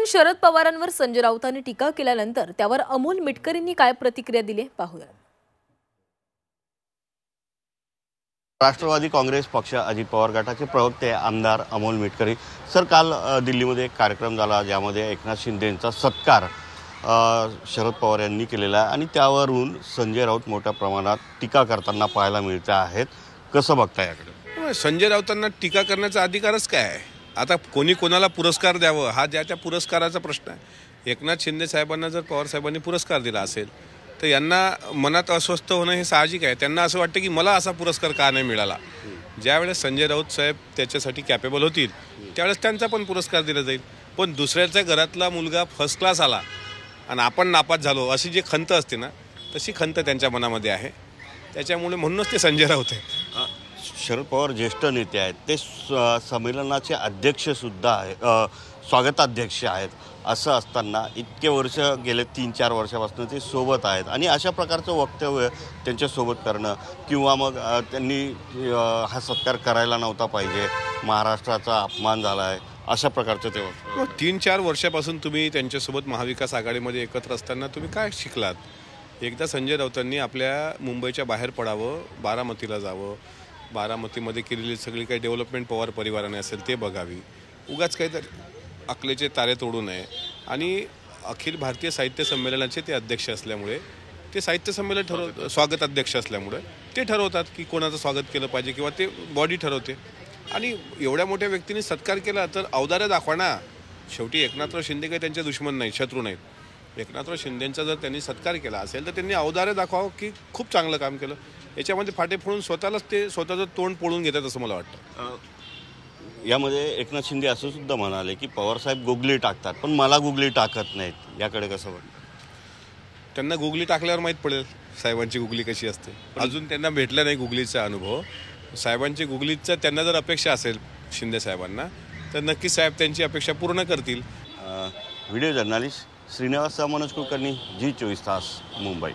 शरद पवारांवर संजय राऊतांनी टीका केल्यानंतर त्यावर अमोल मिटकरींनी काय प्रतिक्रिया दिली पाहूया। राष्ट्रवादी काँग्रेस पक्ष अजित पवार गटाचे प्रवक्ते आमदार अमोल मिटकरी सर, काल दिल्लीमध्ये एक कार्यक्रम झाला ज्यामध्ये एकनाथ शिंदेंचा सत्कार शरद पवार यांनी केलेला आहे आणि त्यावरून संजय राऊत मोठ्या प्रमाणात टीका करताना पाहायला मिळते आहेत। कसं बघता याकडे? संजय राऊतांना टीका करण्याचा अधिकारच काय आहे? आता कोणी कोणाला पुरस्कार द्यावं हा त्या पुरस्काराचा प्रश्न आहे। एकनाथ शिंदे साहेबांना जर पवार साहेबांनी पुरस्कार दिला असेल तर यांना मनात अस्वस्थ होणं हे साहजिक आहे। त्यांना असं वाटतं की मला असा पुरस्कार का नाही मिळाला। ज्यावेळेस संजय राऊत साहेब त्याच्यासाठी कॅपेबल होतील त्यावेळेस त्यांचा पण पुरस्कार दिला जाईल। पण दुसऱ्याच्या घरातला मुलगा फर्स्ट क्लास आला आणि आपण नापास झालो अशी जी खंत असते ना, तशी खंत त्यांच्या मनामध्ये आहे। त्याच्यामुळे म्हणूनच ते संजय राऊत आहेत। शरद पवार ज्येष्ठ नेते आहेत, ते संमेलनाचे अध्यक्षसुद्धा आहेत, स्वागताध्यक्ष आहेत। असं असताना इतके वर्ष गेले 3-4 वर्षापासून ते सोबत आहेत आणि अशा प्रकारचं वक्तव्य त्यांच्यासोबत करणं किंवा मग त्यांनी हा सत्कार करायला नव्हता पाहिजे, महाराष्ट्राचा अपमान झाला आहे, अशा प्रकारचं ते वक्तव्य। 3-4 वर्षापासून तुम्ही त्यांच्यासोबत महाविकास आघाडीमध्ये एकत्र असताना तुम्ही काय शिकलात? एकदा संजय राऊतांनी आपल्या मुंबईच्या बाहेर पडावं, बारामतीला जावं, बारामतीमध्ये केलेली सगळी काही डेव्हलपमेंट पवार परिवाराने असेल ते बघावी। उगाच काहीतरी अकलेचे तारे तोडू नये। आणि अखिल भारतीय साहित्य संमेलनाचे ते अध्यक्ष असल्यामुळे ते साहित्य संमेलन स्वागत अध्यक्ष असल्यामुळे ते ठरवतात की कोणाचं स्वागत केलं पाहिजे किंवा ते बॉडी ठरवते। आणि एवढ्या मोठ्या व्यक्तींनी सत्कार केला तर औदार्य दाखवा ना। शेवटी एकनाथराव शिंदे काही त्यांचे दुश्मन नाही, शत्रू नाहीत। एकनाथराव शिंदेंचा जर त्यांनी सत्कार केला असेल तर त्यांनी औदार्य दाखवावं की खूप चांगलं काम केलं। याच्यामध्ये फाटे फोडून स्वतःलाच ते स्वतःचं तोंड पोळून घेतात असं मला वाटतं। यामध्ये एकनाथ शिंदे असं सुद्धा म्हणाले की पवारसाहेब गुगली टाकतात पण मला गुगली टाकत नाहीत। याकडे कसं वाटतं? त्यांना गुगली टाकल्यावर माहीत पडेल साहेबांची गुगली कशी असते। अजून त्यांना भेटला नाही गुगलीचा अनुभव। साहेबांची गुगलीचा त्यांना जर अपेक्षा असेल शिंदे साहेबांना तर नक्कीच साहेब त्यांची अपेक्षा पूर्ण करतील। व्हिडिओ जर्नलिस्ट श्रीनिवास मनोज कुलकर्णी, जी 24 तास, मुंबई।